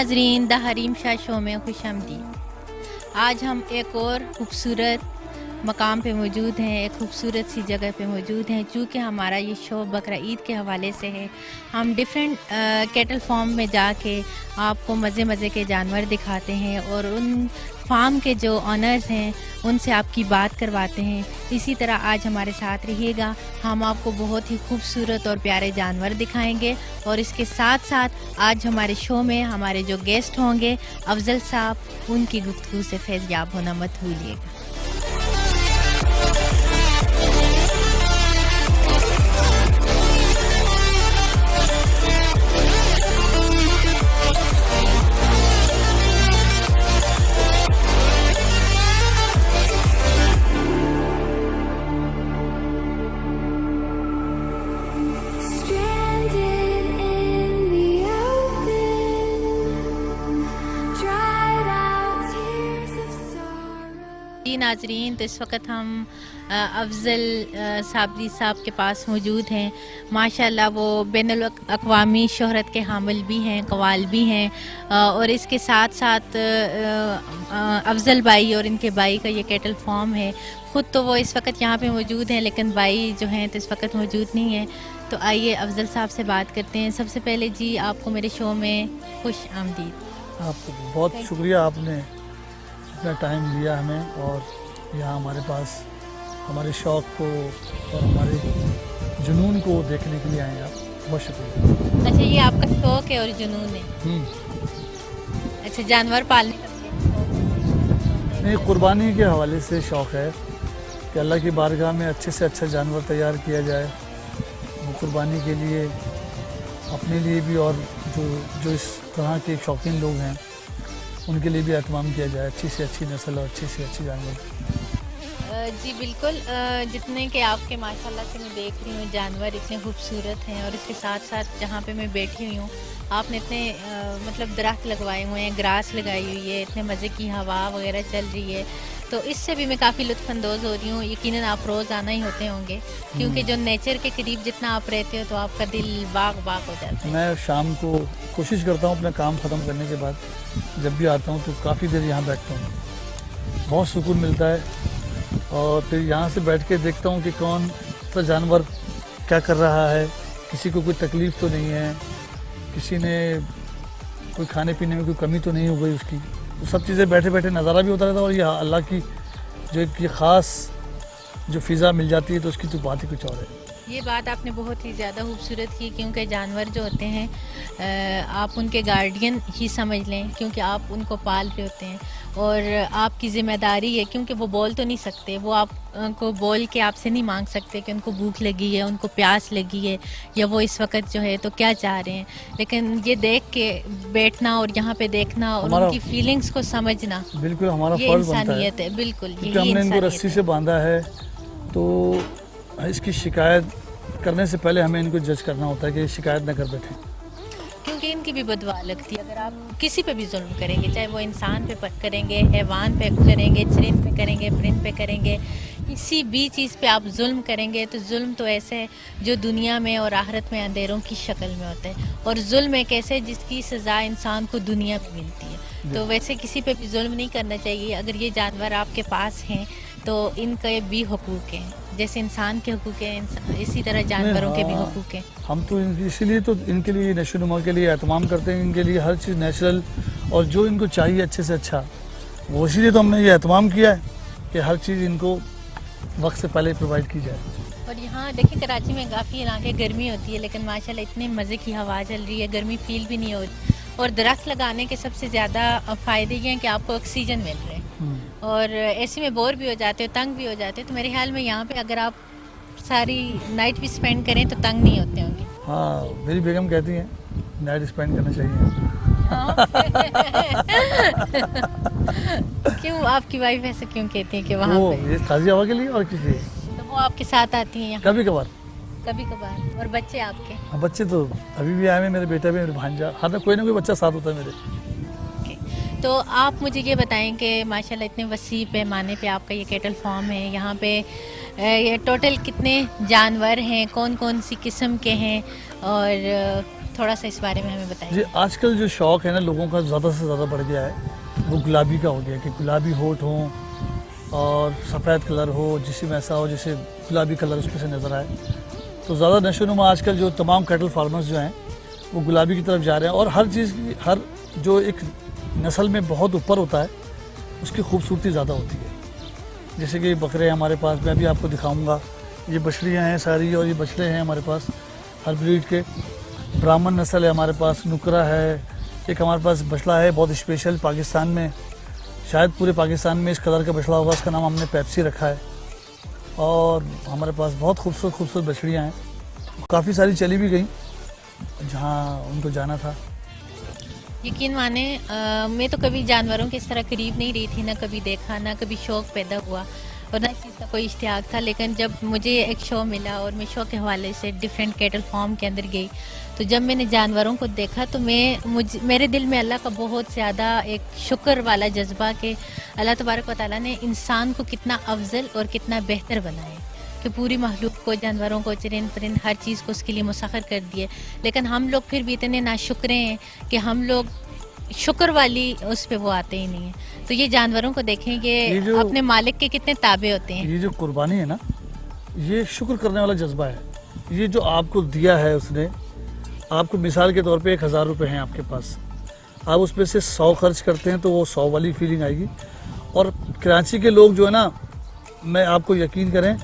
नाजरीन, the Hareem Shah show में खुशामदीद। आज हम एक और खूबसूरत मकाम पे मौजूद हैं, एक खूबसूरत सी जगह पे मौजूद हैं। चूँकि हमारा ये शो बकरा ईद के हवाले से है, हम डिफरेंट कैटल फार्म में जाके आपको मज़े मज़े के जानवर दिखाते हैं और उन फार्म के जो ऑनर्स हैं उनसे आपकी बात करवाते हैं। इसी तरह आज हमारे साथ रहिएगा, हम आपको बहुत ही खूबसूरत और प्यारे जानवर दिखाएंगे। और इसके साथ साथ आज हमारे शो में हमारे जो गेस्ट होंगे अफजल साहब, उनकी गुफ्तगू से फैज़याब होना मत भूलिएगा। जी नाजरीन, तो इस वक्त हम अफजल साबरी साहब के पास मौजूद हैं। माशाल्लाह वो बैनुल अक़वामी शोहरत के हामिल भी हैं, कवाल भी हैं। और इसके साथ साथ अफजल भाई और इनके भाई का ये कैटल फार्म है। ख़ुद तो वो इस वक्त यहाँ पे मौजूद हैं, लेकिन भाई जो हैं तो इस वक्त मौजूद नहीं है। तो आइए अफजल साहब से बात करते हैं। सबसे पहले जी, आपको मेरे शो में खुश आमदीद। आपको बहुत शुक्रिया, आपने इतना टाइम दिया हमें और यहाँ हमारे पास हमारे शौक़ को और हमारे जुनून को देखने के लिए आए आप। बहुत शुक्रिया। अच्छा, ये आपका शौक़ है और जुनून है? अच्छा, जानवर पालने का नहीं, कुर्बानी के हवाले से शौक़ है कि अल्लाह की बारगाह में अच्छे से अच्छा जानवर तैयार किया जाए। वो कुर्बानी के लिए अपने लिए भी और जो इस तरह के शौकीन लोग हैं उनके लिए भी एहतमाम किया जाए, अच्छी से अच्छी नस्ल और अच्छी से अच्छी जानवर। जी बिल्कुल, जितने के आपके माशाल्लाह से मैं देख रही हूँ जानवर इतने खूबसूरत हैं। और इसके साथ साथ जहाँ पे मैं बैठी हुई हूँ, आपने इतने मतलब दरख्त लगवाए हुए हैं, ग्रास लगाई हुई है, इतने मज़े की हवा वगैरह चल रही है। तो इससे भी मैं काफ़ी लुत्फ़अंदोज़ हो रही हूँ। यकीनन आप रोज़ आना ही होते होंगे, क्योंकि जो नेचर के करीब जितना आप रहते हो तो आपका दिल बाग बाग हो जाता है। मैं शाम को कोशिश करता हूँ अपना काम ख़त्म करने के बाद, जब भी आता हूँ तो काफ़ी देर यहाँ बैठता हूँ, बहुत सुकून मिलता है। और फिर यहाँ से बैठ के देखता हूँ कि कौन सा जानवर क्या कर रहा है, किसी को कोई तकलीफ़ तो नहीं है, किसी ने कोई खाने पीने में कोई कमी तो नहीं हो गई उसकी। तो सब चीज़ें बैठे बैठे नज़ारा भी होता रहता है। और ये अल्लाह की जो एक ख़ास जो फ़िज़ा मिल जाती है तो उसकी तो बात ही कुछ और है। ये बात आपने बहुत ही ज़्यादा खूबसूरत की, क्योंकि जानवर जो होते हैं आप उनके गार्डियन ही समझ लें, क्योंकि आप उनको पाल रहे होते हैं और आपकी ज़िम्मेदारी है। क्योंकि वो बोल तो नहीं सकते, वो आपको बोल के आपसे नहीं मांग सकते कि उनको भूख लगी है, उनको प्यास लगी है, या वो इस वक्त जो है तो क्या चाह रहे हैं। लेकिन ये देख के बैठना और यहाँ पे देखना और उनकी फीलिंग्स को समझना, बिल्कुल हमारा ये फर्ज बनता है। इंसानियत है। बिल्कुल, क्योंकि हमने इनको रस्सी से बांधा है, तो इसकी शिकायत करने से पहले हमें इनको जज करना होता है कि शिकायत न कर बैठें, क्योंकि इनकी भी बदवा लगती है। अगर आप किसी पे भी जुल्म करेंगे, चाहे वो इंसान पे करेंगे, हैवान पे करेंगे, चरिंद पे करेंगे, परिंद पे करेंगे, किसी भी चीज़ पे आप जुल्म करेंगे, तो जुल्म तो ऐसे है जो दुनिया में और आखिरत में अंधेरों की शक्ल में होता है। और जुल्म एक ऐसे जिसकी सज़ा इंसान को दुनिया में मिलती है। तो वैसे किसी पे भी जुल्म नहीं करना चाहिए। अगर ये जानवर आपके पास हैं तो इनके भी हुकूक हैं, जैसे इंसान के हुकूक हैं इसी तरह जानवरों के भी हुकूक हैं। हम तो इसीलिए तो इनके लिए नशोनुमा के लिए एहतमाम करते हैं, इनके लिए हर चीज़ नेचुरल और जो इनको चाहिए अच्छे से अच्छा, वो इसीलिए तो हमने ये एहतमाम किया है कि हर चीज़ इनको वक्त से पहले प्रोवाइड की जाए। और यहाँ देखिए, कराची में काफ़ी इलाके गर्मी होती है, लेकिन माशाल्लाह इतने मज़े की हवा चल रही है, गर्मी फील भी नहीं हो रही। और दरख्त लगाने के सबसे ज़्यादा फ़ायदे ये हैं कि आपको ऑक्सीजन मिल रहे हैं। और ऐसे में बोर भी हो जाते हो, तंग भी हो जाते हो। तो मेरे ख्याल में यहाँ पे अगर आप सारी नाइट भी स्पेंड करें तो तंग नहीं होते होंगे। हाँ, मेरी बेगम कहती हैं नाइट स्पेंड करना चाहिए। क्यों, आपकी वाइफ ऐसे क्यों कहती है कि वहाँ पे? ये ताज़ी हवा के लिए और किस लिए? तो वो आपके साथ आती हैं यहाँ? कभी कभार। कभी कभार। और बच्चे आपके? हाँ, बच्चे तो अभी भी आए हैं, मेरे बेटा भी, मेरे भांजा, हर कोई ना कोई बच्चा साथ होता है मेरे। तो आप मुझे ये बताएं कि माशाल्लाह इतने वसी पैमाने पे आपका ये कैटल फार्म है, यहाँ पे ये टोटल कितने जानवर हैं, कौन कौन सी किस्म के हैं, और थोड़ा सा इस बारे में हमें जी, बताइए। आजकल जो शौक है ना लोगों का ज़्यादा से ज़्यादा बढ़ गया है, वो गुलाबी का हो गया कि गुलाबी होठ हो और सफ़ेद कलर हो, जिसमें ऐसा हो जैसे गुलाबी कलर उसमें से नज़र आए। तो ज़्यादा नशोनुमा आजकल जो तमाम कैटल फार्मर्स जो हैं वो गुलाबी की तरफ जा रहे हैं, और हर चीज़ की हर जो एक नस्ल में बहुत ऊपर होता है उसकी खूबसूरती ज़्यादा होती है। जैसे कि बकरे हैं हमारे पास, मैं अभी आपको दिखाऊंगा, ये बछड़ियाँ हैं सारी और ये बछड़े हैं हमारे पास हर ब्रीड के। ब्राह्मण नस्ल है हमारे पास, नुकरा है, एक हमारे पास बछड़ा है बहुत स्पेशल, पाकिस्तान में शायद पूरे पाकिस्तान में इस कलर का बछड़ा होगा, उसका नाम हमने पेप्सी रखा है। और हमारे पास बहुत खूबसूरत खूबसूरत बछड़ियाँ हैं, काफ़ी सारी चली भी गई जहाँ उनको जाना था। यकीन माने मैं तो कभी जानवरों के इस तरह करीब नहीं रही थी, ना कभी देखा, ना कभी शौक पैदा हुआ और ना इस चीज़ का कोई इश्तियाक था। लेकिन जब मुझे एक शो मिला और मैं शो के हवाले से डिफरेंट कैटल फार्म के अंदर गई, तो जब मैंने जानवरों को देखा तो मेरे दिल में अल्लाह का बहुत ज़्यादा एक शुक्र वाला जज्बा कि अल्लाह तबारक व तआला ने इंसान को कितना अफजल और कितना बेहतर बनाया कि पूरी महलूक को, जानवरों को, चरिंद परिंद हर चीज़ को उसके लिए मुसख्खर कर दिए। लेकिन हम लोग फिर भी इतने नाशुक्रे हैं कि हम लोग शुक्र वाली उस पे वो आते ही नहीं है। तो ये जानवरों को देखें कि अपने मालिक के कितने ताबे होते हैं। ये जो कुर्बानी है ना, ये शुक्र करने वाला जज्बा है। ये जो आपको दिया है उसने, आपको मिसाल के तौर पे 1000 रुपये हैं आपके पास, आप उसमें से 100 खर्च करते हैं तो वो 100 वाली फीलिंग आएगी। और कराची के लोग जो है ना, मैं आपको यकीन करें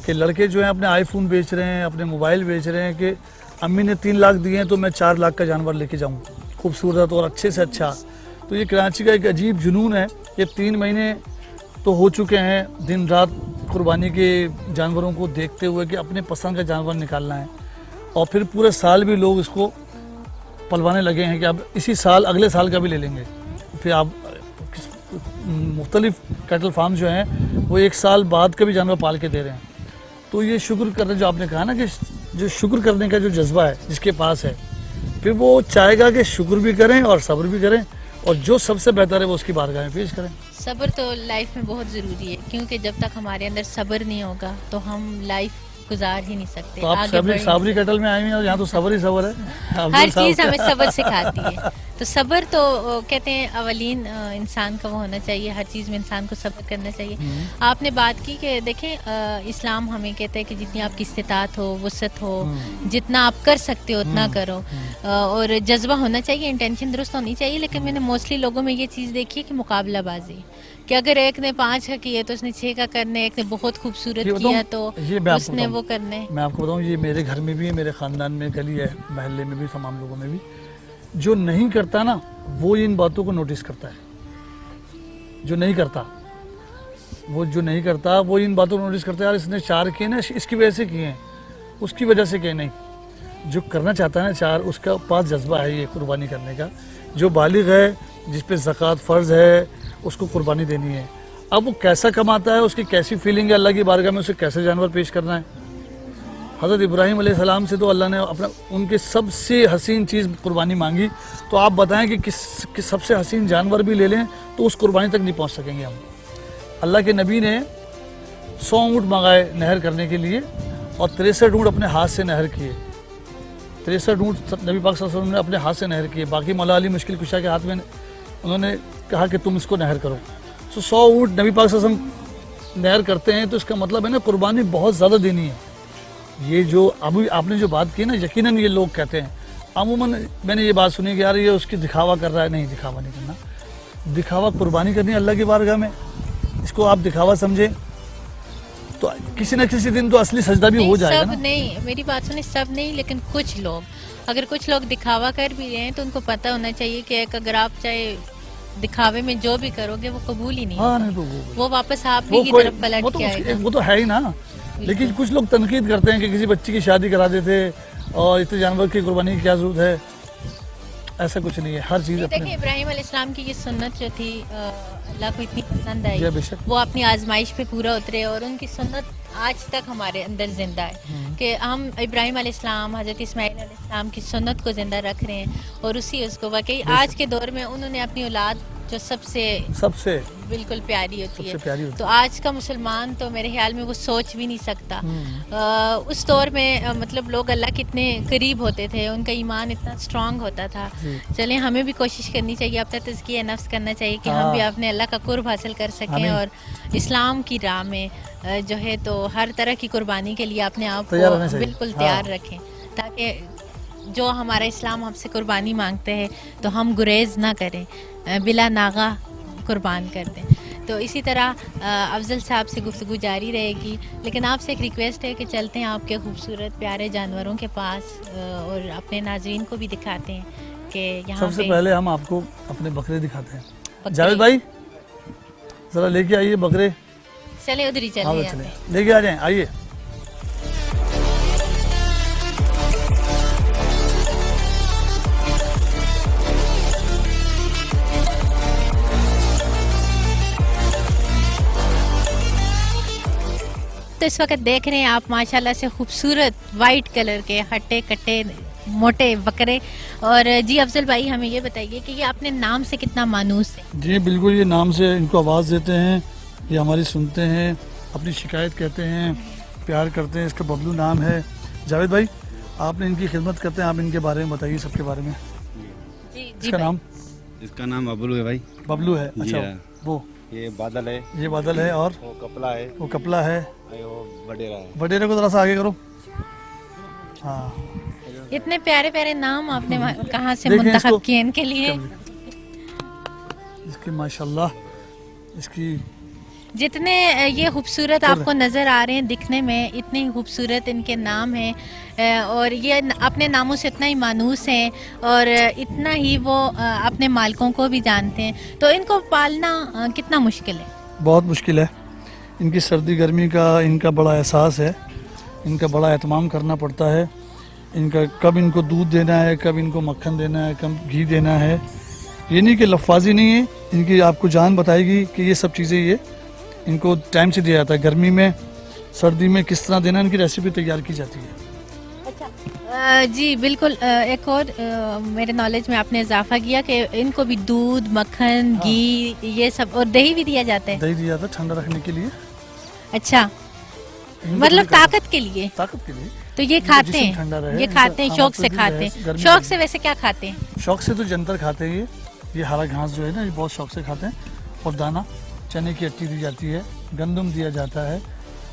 कि लड़के जो हैं अपने आईफोन बेच रहे हैं, अपने मोबाइल बेच रहे हैं कि अम्मी ने 3 लाख दिए हैं तो मैं 4 लाख का जानवर लेके जाऊँ, खूबसूरत और अच्छे से अच्छा। तो ये कराची का एक अजीब जुनून है। ये 3 महीने तो हो चुके हैं दिन रात कुर्बानी के जानवरों को देखते हुए कि अपने पसंद का जानवर निकालना है, और फिर पूरे साल भी लोग इसको पलवाने लगे हैं कि अब इसी साल अगले साल का भी ले लेंगे। फिर आप मुख्तलिफ कैटल फार्म जो हैं वो 1 साल बाद का भी जानवर पाल के दे रहे हैं। तो ये शुक्र करने, जो आपने कहा ना कि जो शुक्र करने का जो जज्बा है जिसके पास है, फिर वो चाहेगा कि शुक्र भी करें और सब्र भी करें, और जो सबसे बेहतर है वो उसकी बारगाह में पेश करें। सब्र तो लाइफ में बहुत ज़रूरी है, क्योंकि जब तक हमारे अंदर सब्र नहीं होगा तो हम लाइफ गुजार ही नहीं सकते। तो आप साबरी कैटल में आए हैं और यहाँ तो सब्र ही सब्र है। हर चीज़ हमें सब्र सिखाती है। तो सब्र तो कहते हैं अवलीन इंसान का वो होना चाहिए, हर चीज़ में इंसान को सब्र करना चाहिए। आपने बात की कि देखें इस्लाम हमें कहता है कि जितनी आपकी इस्तिताअत हो, वुसअत हो, जितना आप कर सकते हो उतना करो, और जज्बा होना चाहिए, इंटेंशन दुरुस्त होनी चाहिए। लेकिन मैंने मोस्टली लोगों में ये चीज़ देखी है कि मुकाबलाबाजी, कि अगर एक ने 5 का किए तो उसने 6 का करने, एक ने बहुत खूबसूरत किया तो उसने वो करने। मैं आपको बताऊं, ये मेरे घर में भी है, मेरे ख़ानदान में, गली है, महल्ले में भी, तमाम लोगों में भी, जो नहीं करता ना वो इन बातों को नोटिस करता है। जो नहीं करता वो इन बातों को नोटिस करता है, यार इसने 4 किए ना, इसकी वजह से किए हैं, उसकी वजह से किए नहीं। जो करना चाहता है ना 4, उसका पास जज्बा है ये कुर्बानी करने का। जो बालिग है, जिस पे ज़कात फ़र्ज़ है, उसको कुर्बानी देनी है। अब वो कैसा कमाता है, उसकी कैसी फीलिंग है अल्लाह की बारगाह में, उसे कैसे जानवर पेश करना है। हज़रत इब्राहीम अलैहिस्सलाम से तो अल्लाह ने अपना उनके सबसे हसीन चीज़ कुर्बानी मांगी। तो आप बताएं कि किस सबसे हसीन जानवर भी ले लें तो उस कुर्बानी तक नहीं पहुंच सकेंगे हम। अल्लाह के नबी ने 100 ऊँट मंगाए नहर करने के लिए, और 63 ऊँट अपने हाथ से नहर किए। 63 ऊँट नबी पाक सल्लल्लाहु अलैहि वसल्लम ने अपने हाथ से नहर किए। बाकी मौला अली मुश्किल कुशा के हाथ में उन्होंने कहा कि तुम इसको नहर करो। तो 100 ऊँट नबी पाक सल्लल्लाहु अलैहि वसल्लम नहर करते हैं, तो इसका मतलब है ना कुर्बानी बहुत ज़्यादा देनी है। ये जो अभी आपने जो बात की ना, यकीनन ये लोग कहते हैं, अमूमन मैंने ये बात सुनी कि यार ये उसकी दिखावा कर रहा है। नहीं, दिखावा नहीं करना। दिखावा कुर्बानी करनी है अल्लाह की बारगाह में। इसको आप दिखावा समझे तो किसी न किसी दिन तो असली सजदा भी हो जाएगा ना। सब नहीं, मेरी बात सुने, सब नहीं, लेकिन कुछ लोग, अगर कुछ लोग दिखावा कर भी रहे हैं तो उनको पता होना चाहिए कि अगर आप चाहे दिखावे में जो भी करोगे वो कबूल ही नहीं। हाँ, नहीं तो वो वापस आप ही की तरफ पलट के आएगा। वो तो है ही ना। लेकिन कुछ लोग तनकीद करते हैं कि किसी बच्ची की शादी करा देते और इतने जानवर की कुर्बानी की क्या जरूरत है। ऐसा कुछ नहीं है, हर चीज़ अपने। देखिए इब्राहिम अलैहिस्सलाम की ये सुन्नत जो थी अल्लाह को इतनी पसंद आई, वो अपनी आजमाइश पे पूरा उतरे, और उनकी सुन्नत आज तक हमारे अंदर जिंदा है कि हम इब्राहिम अलैहिस्सलाम, हज़रत इस्माइल अलैहिस्सलाम की सुन्नत को जिंदा रख रहे हैं। और उसको वाकई आज के दौर में उन्होंने अपनी औलाद जो सबसे सबसे बिल्कुल प्यारी होती है। सबसे प्यारी होती तो आज का मुसलमान तो मेरे ख्याल में वो सोच भी नहीं सकता। उस दौर में मतलब लोग अल्लाह के इतने करीब होते थे, उनका ईमान इतना स्ट्रांग होता था। जी। चलें, हमें भी कोशिश करनी चाहिए, अपना तज़किया नफ्स करना चाहिए कि हम हाँ। भी अपने अल्लाह का कुर्ब हासिल कर सकें आमीन। और इस्लाम की राह में जो है तो हर तरह की कुर्बानी के लिए अपने आप तैयार रहना को चाहिए। बिल्कुल हाँ। तैयार रखें, ताकि जो हमारा इस्लाम हमसे कुर्बानी मांगते हैं तो हम गुरेज ना करें, बिला नागा कुर्बान कर दें। तो इसी तरह अफजल साहब से गुफ्तगू जारी रहेगी, लेकिन आपसे एक रिक्वेस्ट है कि चलते हैं आपके खूबसूरत प्यारे जानवरों के पास और अपने नाज़रीन को भी दिखाते हैं कि यहाँ सबसे पे पहले हम आपको अपने बकरे दिखाते हैं। बकरे- जावेद भाई जरा लेके आइए बकरे। चले उधर ही हाँ चले चले जाते हैं। लेके आ जाएं, आइए। तो इस वक्त देख रहे हैं आप माशाल्लाह से खूबसूरत वाइट कलर के हट्टे कट्टे मोटे बकरे। और जी अफजल भाई, हमें ये बताइए कि ये अपने नाम से कितना मानूस है। जी बिल्कुल, ये नाम से इनको आवाज़ देते हैं, ये हमारी सुनते हैं, अपनी शिकायत कहते हैं, प्यार करते हैं। इसका बबलू नाम है। जावेद भाई आपने इनकी खिदमत करते हैं, आप इनके बारे में बताइए, सबके बारे में। जी इसका नाम इसका नाम बबलू है भाई। बबलू है। जी अच्छा, हाँ। वो ये बादल है, ये बादल है और वो कपला है, वो कपला है। वो बडेरा है। बडेरे को थोड़ा सा आगे करो। हाँ, इतने प्यारे प्यारे नाम आपने कहाँ से देखें मुंतखब इसको। किए इनके लिए। इसकी माशाल्लाह इसकी जितने ये खूबसूरत आपको नज़र आ रहे हैं दिखने में, इतने ही खूबसूरत इनके नाम हैं और ये अपने नामों से इतना ही मानूस हैं और इतना ही वो अपने मालिकों को भी जानते हैं। तो इनको पालना कितना मुश्किल है? बहुत मुश्किल है। इनकी सर्दी गर्मी का इनका बड़ा एहसास है, इनका बड़ा एहतमाम करना पड़ता है। इनका कब इनको दूध देना है, कब इनको मक्खन देना है, कब घी देना है। ये नहीं कि लफाजी नहीं है, इनकी आपको जान बताएगी कि ये सब चीज़ें ये इनको टाइम से दिया जाता है। गर्मी में सर्दी में किस तरह देना, इनकी रेसिपी तैयार की जाती है। अच्छा जी बिल्कुल। एक और मेरे नॉलेज में आपने इजाफा किया कि इनको भी दूध मक्खन घी ये सब और दही भी दिया जाता है। दही दिया जाता है ठंडा रखने के लिए। अच्छा, इनको मतलब थोड़ी ताकत के लिए। ताकत के लिए तो ये इनका खाते जिस्म ठंडा हैं, रहे, ये खाते हैं, इनका शौक से आमाद खाते रहे, हैं। गर्मी शौक लगे। से वैसे क्या खाते हैं? शौक से तो जंतर खाते हैं। ये हरा घास जो है ना, ये बहुत शौक से खाते हैं। और दाना चने की अट्टी दी जाती है, गंदम दिया जाता है।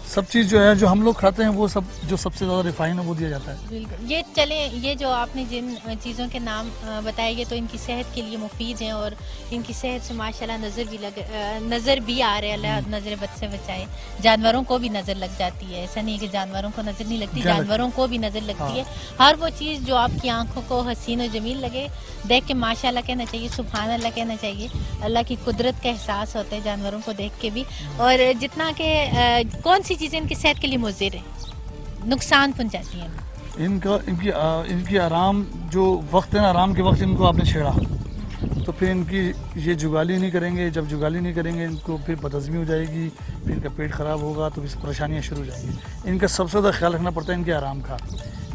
सब चीज़ जो है जो हम लोग खाते हैं वो सब जो सबसे ज़्यादा रिफाइन है वो दिया जाता है। बिल्कुल। ये चले, ये जो आपने जिन चीज़ों के नाम बताए ये तो इनकी सेहत के लिए मुफीद हैं और इनकी सेहत से माशाल्लाह नज़र भी आ रहे हैं। अल्लाह नज़र बद से बचाए। जानवरों को भी नज़र लग जाती है, ऐसा नहीं है कि जानवरों को नज़र नहीं लगती, क्या जानवरों को भी नज़र लगती है। हर वो चीज़ जो आपकी आंखों को हसीन और जमील लगे देख के माशाल्लाह कहना चाहिए, सुभान अल्लाह कहना चाहिए। अल्लाह की कुदरत का एहसास होता है जानवरों को देख के भी। और जितना कि कौन सी चीज़ें इनकी सेहत के लिए मुज़िर है, नुकसान पहुंचाती हैं? इनकी आराम जो वक्त है ना, आराम के वक्त इनको आपने छेड़ा तो फिर इनकी ये जुगाली नहीं करेंगे। जब जुगाली नहीं करेंगे इनको फिर बदहज़मी हो जाएगी, फिर इनका पेट ख़राब होगा, तो फिर परेशानियाँ शुरू हो जाएंगी। इनका सबसे ज़्यादा ख्याल रखना पड़ता है इनके आराम का,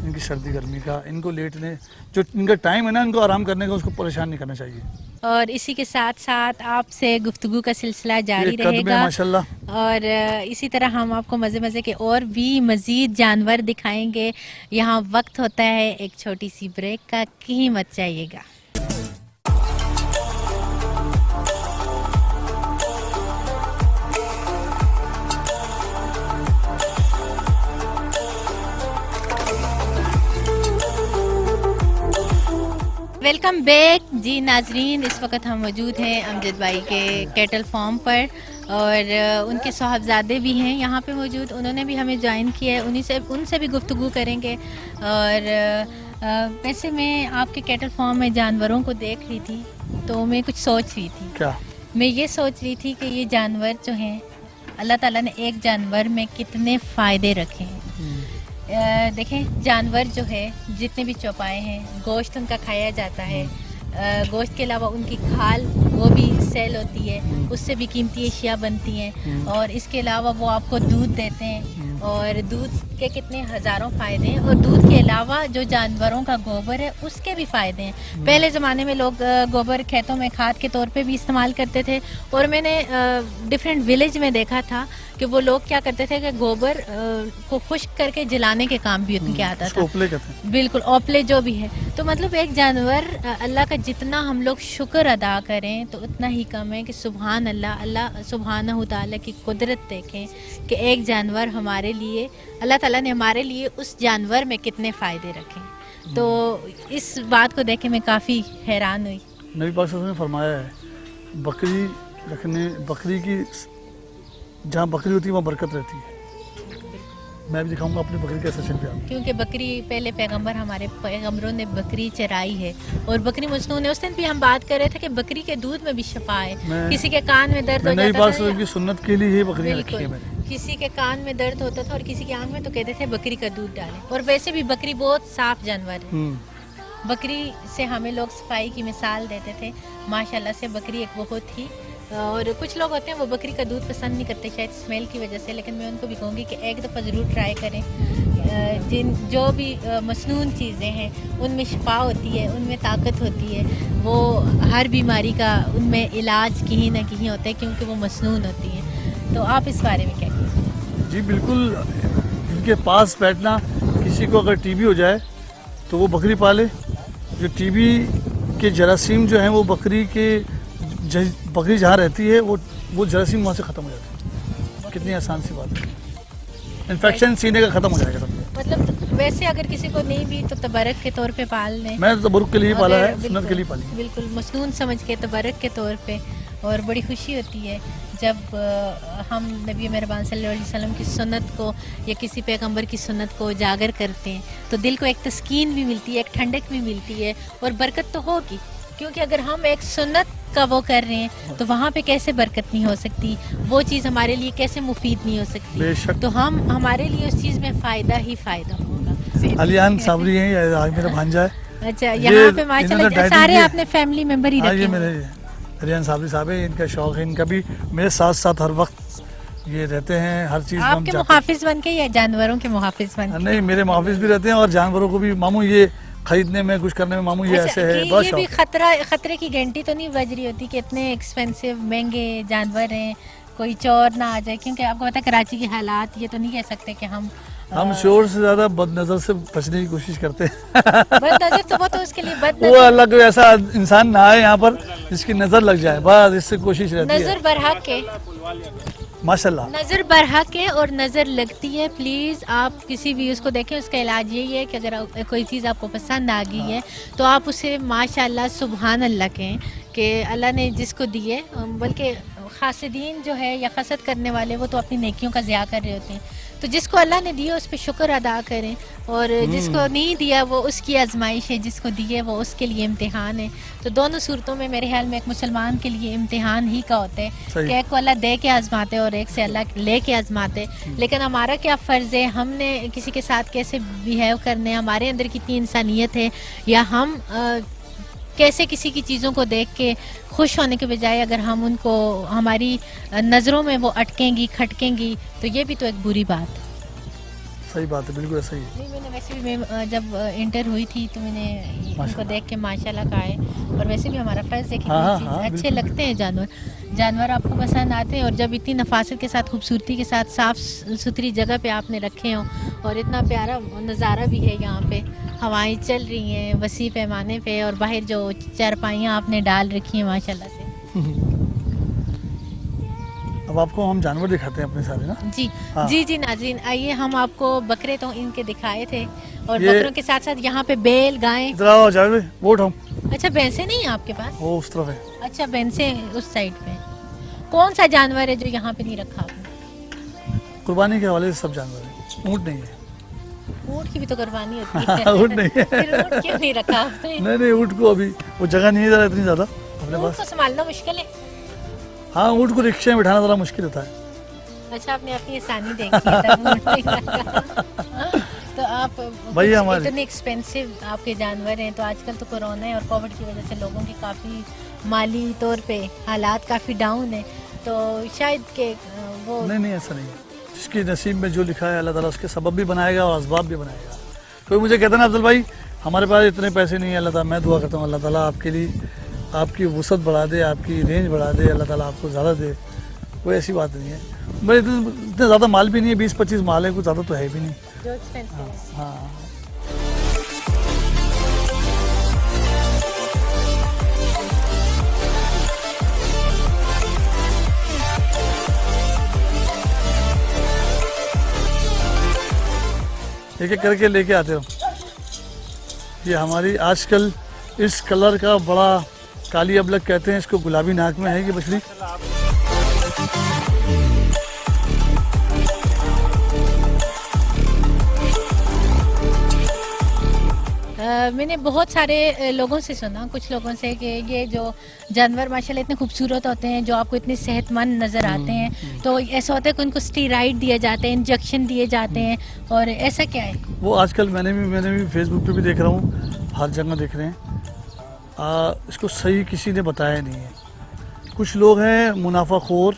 इनकी सर्दी गर्मी का। इनको लेटने जो इनका टाइम है ना, इनको आराम करने का, उसको परेशान नहीं करना चाहिए। और इसी के साथ साथ आपसे गुफ्तगू का सिलसिला जारी ये कद में रहेगा माशाल्लाह। और इसी तरह हम आपको मज़े मज़े के और भी मज़ीद जानवर दिखाएंगे। यहाँ वक्त होता है एक छोटी सी ब्रेक का, कहीं मत जाइएगा। वेलकम बैक जी नाजरीन। इस वक्त हम मौजूद हैं अमजद भाई के कैटल फार्म पर और उनके साहबजादे भी हैं यहाँ पे मौजूद। उन्होंने भी हमें ज्वाइन किया है, उनसे भी गुफ्तगू करेंगे। और वैसे मैं आपके कैटल फार्म में जानवरों को देख रही थी तो मैं कुछ सोच रही थी। क्या? मैं ये सोच रही थी कि ये जानवर जो हैं, अल्लाह ताला ने एक जानवर में कितने फ़ायदे रखे हैं। देखें, जानवर जो है जितने भी चौपाए हैं, गोश्त उनका खाया जाता है। गोश्त के अलावा उनकी खाल वो भी सेल होती है, उससे भी कीमती अशिया बनती हैं। और इसके अलावा वो आपको दूध देते हैं और दूध के कितने हज़ारों फ़ायदे हैं। और दूध के अलावा जो जानवरों का गोबर है उसके भी फ़ायदे हैं। पहले ज़माने में लोग गोबर खेतों में खाद के तौर पे भी इस्तेमाल करते थे। और मैंने डिफरेंट विलेज में देखा था कि वो लोग क्या करते थे कि गोबर को खुश्क करके जलाने के काम भी उनके आता था। ओपले कहते हैं। बिल्कुल, ओपले जो भी है। तो मतलब एक जानवर, अल्लाह का जितना हम लोग शुक्र अदा करें तो उतना ही कम है कि सुभान अल्लाह, अल्लाह सुभानहू तआला की कुदरत देखें कि एक जानवर हमारे लिए, अल्लाह ताला ने हमारे लिए उस जानवर में कितने फ़ायदे रखे। तो इस बात को देख के मैं काफ़ी हैरान हुई। नबी पाक सल्लल्लाहु अलैहि वसल्लम ने फरमाया है बकरी रखने, बकरी की जहाँ बकरी होती है वहाँ बरकत रहती है। मैं भी दिखाऊंगा अपनी बकरी के सेशन पे आपको। क्योंकि बकरी, पहले पैगंबर, हमारे पैगंबरों ने बकरी चराई है और बकरी मसनून है। उस दिन भी हम बात कर रहे थे कि बकरी के दूध में भी शफा है। किसी के कान में दर्द हो नबी जाता पाक था, सल्लल्लाहु अलैहि वसल्लम की सुन्नत के लिए ये बकरियाँ रखी है बिल्कुल, मैंने। किसी के कान में दर्द होता था और किसी की आंख में, तो कहते थे बकरी का दूध डालें। और वैसे भी बकरी बहुत साफ जानवर है। बकरी से हमें लोग सफाई की मिसाल देते थे। माशाल्लाह से बकरी एक बहुत ही, और कुछ लोग होते हैं वो बकरी का दूध पसंद नहीं करते शायद स्मेल की वजह से, लेकिन मैं उनको भी कहूँगी कि एक दफ़ा ज़रूर ट्राई करें। जो भी मसनून चीज़ें हैं उनमें शिफा होती है, उनमें ताकत होती है। वो हर बीमारी का उनमें इलाज कहीं ना कहीं होता है क्योंकि वो मसनून होती हैं। तो आप इस बारे में क्या कहेंगे? जी बिल्कुल, इनके पास बैठना, किसी को अगर टीबी हो जाए तो वो बकरी पाले। जो टीबी के जरासीम जो हैं वो बकरी जहाँ रहती है वो जरासीम वहाँ से ख़त्म हो जाते हैं। कितनी आसान सी बात है। इन्फेक्शन सीने का ख़त्म हो जाएगा सब। मतलब वैसे अगर किसी को नहीं भी तो तबरक के तौर पे पाल लें। मैं तो तबरुक के लिए पाला है, बिल्कुल, सुन्नत के लिए पाली। बिल्कुल मसनून समझ के तबरक के तौर पे। और बड़ी खुशी होती है जब हम नबी मेहरबान सल्लल्लाहु अलैहि वसल्लम की सुन्नत को या किसी पैगंबर की सुन्नत को उजागर करते हैं तो दिल को एक तस्कीन भी मिलती है, एक ठंडक भी मिलती है और बरकत तो होगी। क्योंकि अगर हम एक सुन्नत का वो कर रहे हैं तो वहाँ पे कैसे बरकत नहीं हो सकती, वो चीज़ हमारे लिए कैसे मुफीद नहीं हो सकती। बेशक। तो हमारे लिए उस चीज़ में फ़ायदा ही फ़ायदा होगा। अलियान साबरी हैं, ये आज मेरा भांजा है। अच्छा, यहाँ पे माशाल्लाह इन्होंने सारे डाइटिंग आपने फैमिली मेंबर ही हाँ, रखे ये हैं। मेरे अलियान साबरी साहब है, इनका शौक है। इनका भी मेरे साथ साथ हर वक्त ये रहते हैं, हर चीज़ आपके मुहाफिज बन के या जानवरों के मुहाफिज बन के? नहीं, मेरे मुहाफिज भी रहते हैं और जानवरों को भी। मामू ये खरीदने में, कुछ करने में मामू ये अच्छा, ऐसे है, कि बहुत ये भी शौक। खतरे की घंटी तो नहीं बज रही होती कि इतने एक्सपेंसिव महंगे जानवर हैं, कोई चोर ना आ जाए? क्योंकि आपको पता है कराची के हालात, ये तो नहीं कह सकते कि हम शोर से ज्यादा बदनजर से बचने की कोशिश करते हैं। बदनजर तो वो तो उसके लिए वो बदनजर, अल्लाह को ऐसा इंसान ना आए यहाँ पर जिसकी नजर लग जाए, बस इससे कोशिश रहती है। नजर बरहक है, माशाल्लाह। नज़र बरहक है और नज़र लगती है। प्लीज़ आप किसी भी उसको देखें, उसका इलाज यही है कि अगर कोई चीज़ आपको पसंद आ गई है तो आप उसे माशाल्लाह सुभान अल्लाह कहें कि अल्लाह ने जिसको दिए। बल्कि खासिदीन जो है या खसद करने वाले वो तो अपनी नेकियों का ज़िया कर रहे होते हैं। तो जिसको अल्लाह ने दिया उस पर शुक्र अदा करें, और जिसको नहीं दिया वो उसकी आजमाइश है, जिसको दिए वो उसके लिए इम्तिहान है। तो दोनों सूरतों में मेरे ख्याल में एक मुसलमान के लिए इम्तिहान ही का होता है कि एक को अल्लाह दे के आजमाते और एक से अल्लाह ले के आजमाते। लेकिन हमारा क्या फ़र्ज़ है, हमने किसी के साथ कैसे बिहेव करने, हमारे अंदर कितनी इंसानियत है, या हम कैसे किसी की चीज़ों को देख के खुश होने के बजाय अगर हम उनको हमारी नज़रों में वो अटकेंगी, खटकेंगी, तो ये भी तो एक बुरी बात है। सही बात है, बिल्कुल ऐसा ही है। नहीं, मैंने वैसे भी मैं जब इंटर हुई थी तो मैंने इनको देख के माशाल्लाह कहा है। और वैसे भी हमारा फ़र्ज़ है कि अच्छे लगते हैं जानवर आपको पसंद आते हैं। और जब इतनी नफासत के साथ, खूबसूरती के साथ, साफ़ सुथरी जगह पे आपने रखे हों और इतना प्यारा नज़ारा भी है, यहाँ पे हवाएं चल रही हैं वसी पैमाने पे, और बाहर जो चारपाइयाँ आपने डाल रखी हैं माशाल्लाह से। अब आपको हम जानवर दिखाते हैं अपने सारे ना। जी हाँ। जी नाज़रीन, आइए हम आपको बकरे तो इनके दिखाए थे, और बकरों के साथ साथ यहाँ पे बैल, गायें। इधर आओ जावेद भाई, वो उठाओ। अच्छा, भैंसें नहीं है आपके पास? वो उस तरफ है। अच्छा, भैंसें उस साइड पे। कौन सा जानवर है जो यहाँ पे नहीं रखा आपने? कुर्बानी के हवाले से सब जानवर है, ऊँट नहीं है। ऊँट की भी तो कुर्बानी होती है। ऊँट नहीं है। फिर ऊँट क्यों नहीं रखा आपने? नहीं, ऊँट को अभी वो जगह नहीं है ज़रा इतनी ज़्यादा अपने ऊँट पास। को संभालना मुश्किल है। हाँ, ऊँट को रिक्शे में बिठाना ज़रा मुश्किल होता है। अच्छा, आपने अपनी आसानी देखी है तब ऊँट नहीं रखा। तो आप भाई हमारे इतने एक्सपेंसिव आपके जानवर हैं, तो आजकल तो कोरोना है और कोविड की वजह से लोगों की काफ़ी माली तौर पे हालात काफ़ी डाउन है, तो शायद के वो नहीं ऐसा नहीं है। जिसकी नसीब में जो लिखा है अल्लाह ताला उसके सबब भी बनाएगा और असबाब भी बनाएगा। कोई मुझे कहता ना अफजल भाई हमारे पास इतने पैसे नहीं है, अल्लाह ताला, मैं दुआ करता हूँ अल्लाह ताला आपके लिए आपकी वसअत बढ़ा दे, आपकी रेंज बढ़ा दे, अल्लाह ताला आपको ज़्यादा दे। कोई ऐसी बात नहीं है। मेरे इतने ज़्यादा माल भी नहीं है, 20-25 माल है, कुछ ज़्यादा तो है भी नहीं। जो एक्सपेंसिव है। हाँ एक एक करके लेके आते हो। ये हमारी आजकल इस कलर का बड़ा काली अबलग कहते हैं इसको, गुलाबी नाक में है ये मछली। मैंने बहुत सारे लोगों से सुना, कुछ लोगों से, कि ये जो जानवर माशाल्लाह इतने खूबसूरत होते हैं, जो आपको इतने सेहतमंद नज़र आते हैं, तो ऐसा होता है कि उनको स्टीराइड दिए जाते हैं, इंजेक्शन दिए जाते हैं, और ऐसा क्या है? वो आजकल मैंने भी फेसबुक पे भी देख रहा हूँ, हर जगह देख रहे हैं। इसको सही किसी ने बताया नहीं है। कुछ लोग हैं मुनाफाखोर,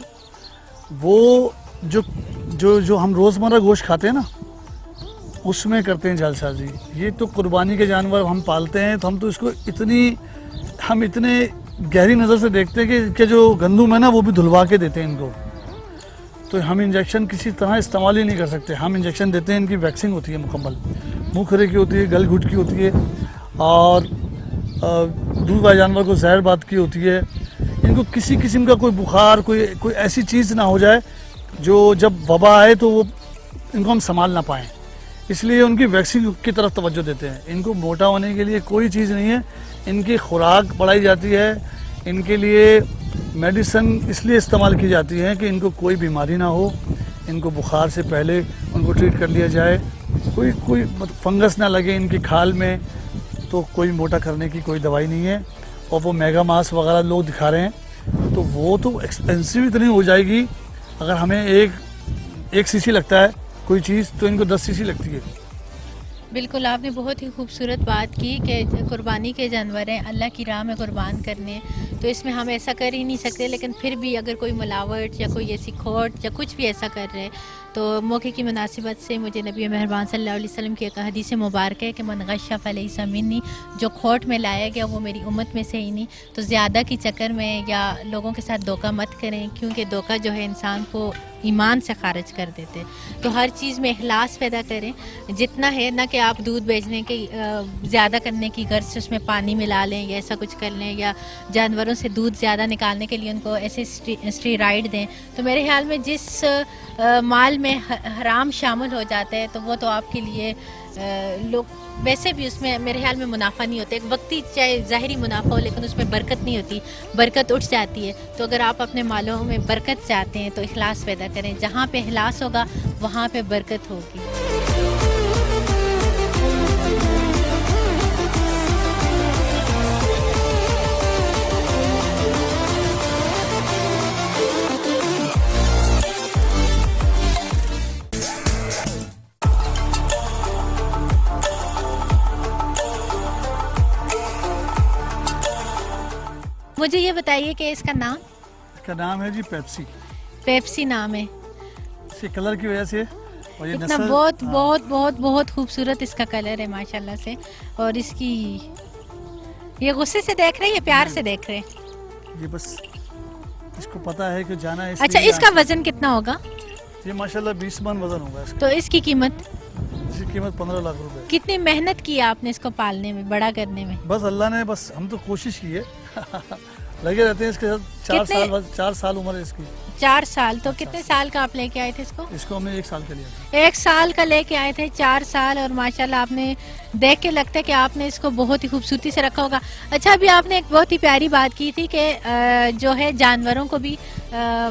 वो जो हम रोज़मर्रा गोश्त खाते हैं ना, उसमें करते हैं जालसाजी। ये तो कुर्बानी के जानवर हम पालते हैं, तो हम तो इसको हम इतने गहरी नज़र से देखते हैं कि इनके जो गंदुम है ना वो भी धुलवा के देते हैं इनको। तो हम इंजेक्शन किसी तरह इस्तेमाल ही नहीं कर सकते। हम इंजेक्शन देते हैं, इनकी वैक्सीन होती है मुकम्मल, मुँह खरे की होती है, गल घुट की होती है, और दूध वाले जानवर को जहर बात की होती है। इनको किसी किस्म का कोई बुखार, कोई ऐसी चीज़ ना हो जाए जो जब वबा आए तो वो इनको हम संभाल ना पाएँ, इसलिए उनकी वैक्सीन की तरफ तवज्जो देते हैं। इनको मोटा होने के लिए कोई चीज़ नहीं है, इनकी खुराक बढ़ाई जाती है, इनके लिए मेडिसिन इसलिए इस्तेमाल की जाती है कि इनको कोई बीमारी ना हो, इनको बुखार से पहले उनको ट्रीट कर लिया जाए, कोई फंगस ना लगे इनकी खाल में, तो कोई मोटा करने की कोई दवाई नहीं है। और वो मेगा मास वगैरह लोग दिखा रहे हैं, तो वो तो एक्सपेंसिव इतनी हो जाएगी। अगर हमें एक सीसी लगता है कोई चीज़, तो इनको 10 सीसी लगती है। बिल्कुल, आपने बहुत ही खूबसूरत बात की कि कुर्बानी के जानवर हैं, अल्लाह की राह में कुर्बान करने हैं, तो इसमें हम ऐसा कर ही नहीं सकते। लेकिन फिर भी अगर कोई मिलावट या कोई ऐसी खोट या कुछ भी ऐसा कर रहे हैं, तो मौके की मुनासिबत से मुझे नबी मेहरबान सल्लल्लाहु अलैहि वसल्लम की एक हदीस मुबारक है कि मन गश्शा फलैसा मिन्नी, जो खोट में लाया गया वो मेरी उम्मत में से ही नहीं। तो ज़्यादा की चक्कर में या लोगों के साथ धोखा मत करें, क्योंकि धोखा जो है इंसान को ईमान से खारिज कर देते। तो हर चीज़ में इखलास पैदा करें, जितना है ना कि आप दूध बेचने के ज़्यादा करने की गर्ज से उसमें पानी मिला लें या ऐसा कुछ कर लें, या जानवरों से दूध ज़्यादा निकालने के लिए उनको ऐसे स्टीराइड दें। तो मेरे ख्याल में जिस माल में हराम शामिल हो जाता है, तो वो तो आपके लिए लोग वैसे भी उसमें मेरे ख्याल में मुनाफा नहीं होता। एक वक्ती चाहे ज़ाहिरी मुनाफा हो, लेकिन उसमें बरकत नहीं होती, बरकत उठ जाती है। तो अगर आप अपने मालों में बरकत चाहते हैं तो इखलास पैदा करें, जहाँ पे इखलास होगा वहाँ पे बरकत होगी। मुझे ये बताइए कि इसका नाम है जी पेप्सी। पेप्सी नाम है, इसके कलर की वजह से। और ये इतना नस्ल, बहुत बहुत बहुत बहुत खूबसूरत इसका कलर है माशाल्लाह से। और इसकी ये गुस्से से देख रहे हैं या प्यार से देख रहे हैं? ये बस इसको पता है कि जाना है। अच्छा, इसका वजन कितना होगा? ये माशाल्लाह 20 मन वजन होगा इसका। तो इसकी कीमत? इसकी कीमत 15 लाख रुपए। कितनी मेहनत की आपने इसको पालने में, बड़ा करने में? बस अल्लाह ने, बस हम तो कोशिश की है लगे रहते हैं इसके साथ। 4 साल उम्र है इसकी। 4 साल। तो कितने साल का आप लेके आए थे इसको? इसको हमने 1 साल का लिया था। 1 साल का लेके आए थे, 4 साल। और माशाल्लाह आपने देख के लगता है कि आपने इसको बहुत ही खूबसूरती से रखा होगा। अच्छा, अभी आपने एक बहुत ही प्यारी बात की थी कि जो है जानवरों को भी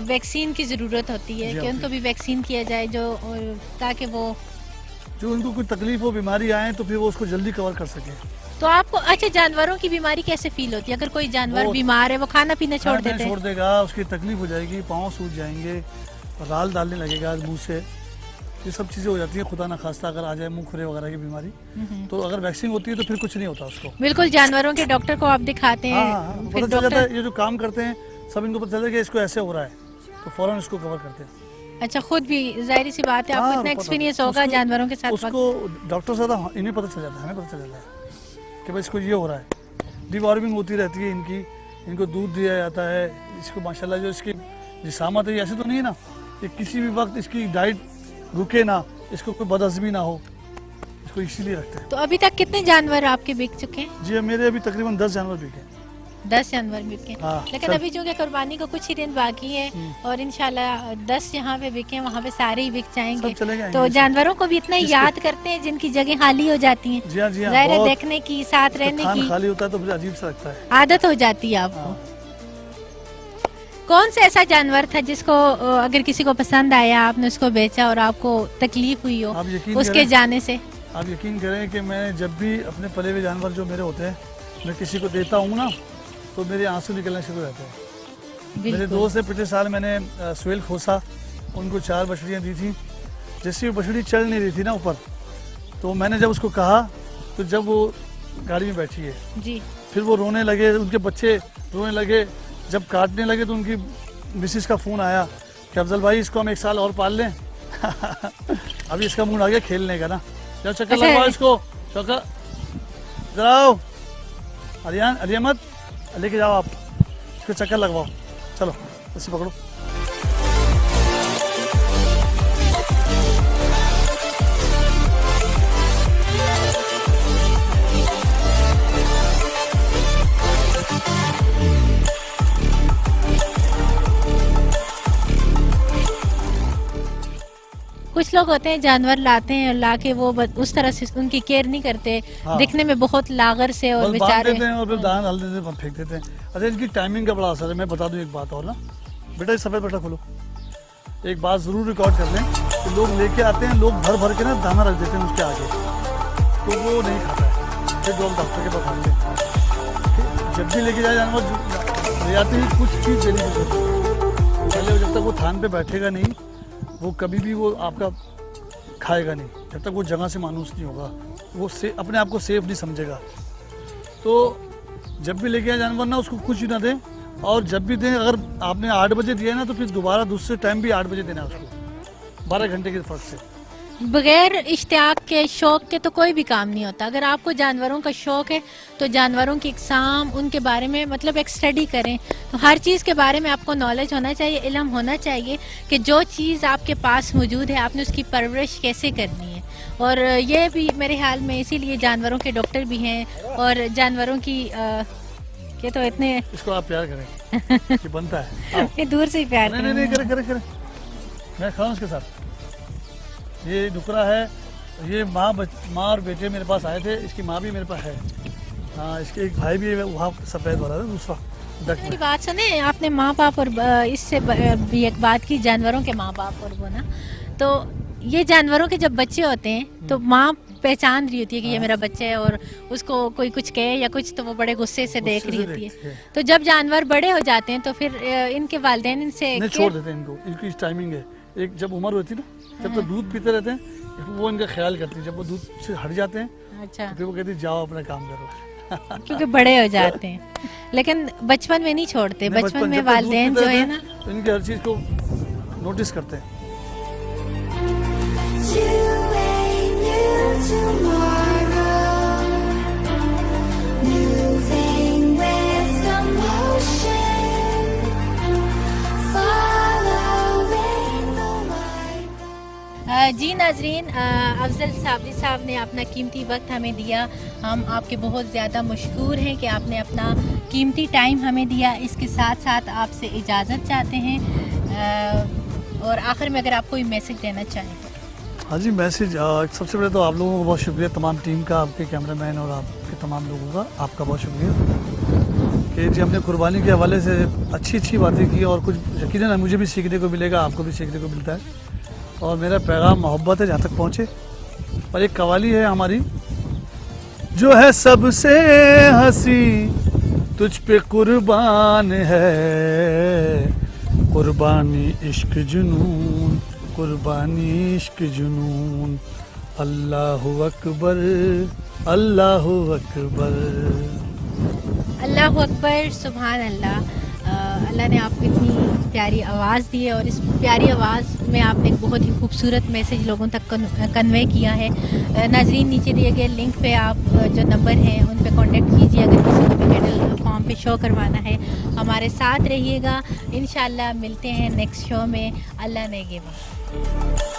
वैक्सीन की ज़रूरत होती है, कि उनको भी वैक्सीन किया जाए, जो ताकि वो जो उनको कोई तकलीफ हो, बीमारी आए, तो फिर वो उसको जल्दी कवर कर सके। तो आपको अच्छा, जानवरों की बीमारी कैसे फील होती है? अगर कोई जानवर बीमार है, वो खाना पीना छोड़ देते हैं? छोड़ देगा, उसकी तकलीफ हो जाएगी, पाँव सूज जाएंगे, राल डालने लगेगा मुंह से, ये सब चीज़ें हो जाती है, खुदा ना खास्ता अगर आ जाए मुंह खुरे वगैरह की बीमारी, तो अगर वैक्सीन होती है तो फिर कुछ नहीं होता उसको। बिल्कुल, जानवरों के डॉक्टर को आप दिखाते हैं, हाँ, फिर पता चल जाता डॉक्टर। है, ये जो काम करते हैं सब इनको पता चलता है कि इसको ऐसे हो रहा है, तो फौरन इसको कवर करते हैं। अच्छा, खुद भी जाहिर सी बात है, आपको हाँ, इतना पता एक्सपीरियंस है। होगा उसको- जानवरों के साथ उसको डॉक्टर से ज़्यादा इन्हें पता चल जाता है, हमें पता चल जाता है कि भाई इसको ये हो रहा है। डिवॉर्मिंग होती रहती है इनकी, इनको दूध दिया जाता है, इसको माशाल्लाह जो इसकी जिसामत है ऐसे तो नहीं है ना कि किसी भी वक्त इसकी डाइट रुके ना, इसको कोई बदहज़मी ना हो, इसको इसीलिए रखते हैं। तो अभी तक कितने जानवर आपके बिक चुके हैं? जी मेरे अभी तकरीबन 10 जानवर बिके हैं। 10 जानवर बिके हैं। हाँ, लेकिन सब- अभी चूंकि कुर्बानी को कुछ ही दिन बाकी है और इंशाल्लाह 10 जहाँ पे बिके हैं वहाँ पे सारे ही बिक जाएंगे। सब चले जाएंगे तो सब। जानवरों को भी इतना जिसको- याद करते हैं जिनकी जगह खाली हो जाती है, जी हाँ जी हाँ, जाहिर है बहुत देखने की, साथ रहने थान की खाली होता है तो मुझे अजीब सा लगता है। आदत हो जाती है आपको। हाँ। कौन सा ऐसा जानवर था जिसको अगर किसी को पसंद आया, आपने उसको बेचा और आपको तकलीफ हुई हो आप यकीन उसके करें- जाने से? आप यकीन करें कि मैं जब भी अपने पले हुए जानवर जो मेरे होते हैं मैं किसी को देता हूँ ना, तो मेरे आंसू निकलने शुरू हो जाते हैं। मेरे बिल्कुल। दोस्त से पिछले साल मैंने सुहेल खोसा, उनको 4 बछड़ियाँ दी थी। जैसे वो बछड़ी चल नहीं रही थी ना ऊपर, तो मैंने जब उसको कहा, तो जब वो गाड़ी में बैठी है जी, फिर वो रोने लगे, उनके बच्चे रोने लगे। जब काटने लगे तो उनकी मिसिस का फ़ोन आया कि अफजल भाई इसको हम 1 साल और पाल लें। अभी इसका मूड आ गया खेलने का ना, जाओ चक्कर अच्छा। लगवाओ इसको, चक्कर इधर आओ, अरियान अरियमत लेके जाओ आप, इसको चक्कर लगवाओ, चलो इसे पकड़ो। कुछ लोग होते हैं जानवर लाते हैं और लाके वो उस तरह से उनकी केयर नहीं करते, हाँ। दिखने में बहुत लागर से और बस बांध बेचारे। देते हैं और फिर दान डाल देते हैं, फेंक देते हैं। अच्छा इनकी टाइमिंग का बड़ा असर है। मैं बता दूं एक बात और ना, बेटा ये सफ़ेद बेटा खोलो, एक बात ज़रूर रिकॉर्ड कर लें कि लोग लेके आते हैं, लोग भर भर के ना दाना रख देते हैं उसके आगे, तो वो नहीं खाता है, फिर लोग डॉक्टर के पास आते हैं। जब भी लेके जाए जानवर ले आते ही कुछ चीज़ देनी पड़ती है। पहले जब तक वो थान पे बैठेगा नहीं, वो कभी भी वो आपका खाएगा नहीं, जब तक वो जगह से मानूस नहीं होगा, वो अपने आप को सेफ नहीं समझेगा। तो जब भी लेके आए जानवर ना, उसको कुछ भी ना दें, और जब भी दें, अगर आपने 8 बजे दिया है ना, तो फिर दोबारा दूसरे टाइम भी 8 बजे देना है उसको, 12 घंटे के फर्क से। बगैर इश्तियाक के, शौक के तो कोई भी काम नहीं होता। अगर आपको जानवरों का शौक है तो जानवरों की इकसाम, उनके बारे में मतलब एक स्टडी करें, तो हर चीज़ के बारे में आपको नॉलेज होना चाहिए, इल्म होना चाहिए कि जो चीज़ आपके पास मौजूद है आपने उसकी परवरिश कैसे करनी है। और ये भी मेरे ख्याल में इसीलिए जानवरों के डॉक्टर भी हैं और जानवरों की ये तो इतने इसको आप प्यार करें कि बनता है। आओ। ये दूर से ही प्यार नहीं नहीं नहीं, करें। करे करे करे, मैं खड़ा हूं उसके साथ। ये नुकरा है, ये माँ और बेटे मेरे पास आए थे, इसकी माँ भी मेरे पास है। हाँ, इसके एक भाई भी है वहाँ सफ़ेद वाला है, दूसरा डक मेरी में। बात सुने, आपने माँ बाप और इससे भी एक बात की, जानवरों के माँ बाप और वो ना, तो ये जानवरों के जब बच्चे होते हैं तो माँ पहचान रही होती है कि ये मेरा बच्चा है, और उसको कोई कुछ कहे या कुछ तो वो बड़े गुस्से से देख रही होती है। तो जब जानवर बड़े हो जाते हैं तो फिर इनके वालिदैन इनसे नहीं छोड़ देते हैं इनको, इनकी टाइमिंग है। एक जब उम्र होती है ना, जब तो दूध पीते रहते हैं, वो इनका ख्याल करती है। जब वो दूध से हट जाते हैं अच्छा, तो फिर वो कहती है जाओ अपना काम करो। क्योंकि बड़े हो जाते हैं, लेकिन बचपन में नहीं छोड़ते। नहीं, बचपन में जब तक दूध वालिदैन पीते जो है रहते ना, हैं, तो इनकी हर चीज़ को नोटिस करते हैं। To a new tomorrow, moving with the motion, following the light. जी नाजरीन, अफजल साबरी साहब ने अपना कीमती वक्त हमें दिया। हम आपके बहुत ज़्यादा मशकूर हैं कि आपने अपना कीमती टाइम हमें दिया। इसके साथ साथ आपसे इजाज़त चाहते हैं, और आखिर में अगर आप कोई मैसेज देना चाहें तो। हाँ जी, मैसेज सबसे पहले तो आप लोगों को बहुत शुक्रिया, तमाम टीम का, आपके कैमरामैन और आपके तमाम लोगों का, आपका बहुत शुक्रिया कि जी हमने कुर्बानी के हवाले से अच्छी बातें की, और कुछ यकीनन मुझे भी सीखने को मिलेगा, आपको भी सीखने को मिलता है। और मेरा पैगाम मोहब्बत है जहाँ तक पहुँचे। और एक कवाली है हमारी, जो है सबसे हंसी तुझ पे कुर्बान है, कुर्बानी इश्क जुनून कुर्बानी इश्क जुनून, अल्लाहु अकबर, अल्लाहु अकबर। अल्लाह अकबर, सुभान अल्लाह। अल्लाह ने आपको इतनी प्यारी आवाज़ दी है और इस प्यारी आवाज़ में आपने एक बहुत ही खूबसूरत मैसेज लोगों तक कन्वे किया है। नाज़रीन, नीचे दिए गए लिंक पे आप जो नंबर हैं उन पे कांटेक्ट कीजिए अगर किसी को भी कैटल फॉर्म पे शो करवाना है। हमारे साथ रहिएगा, इंशाल्लाह मिलते हैं नेक्स्ट शो में। अल्लाह नेगेबान।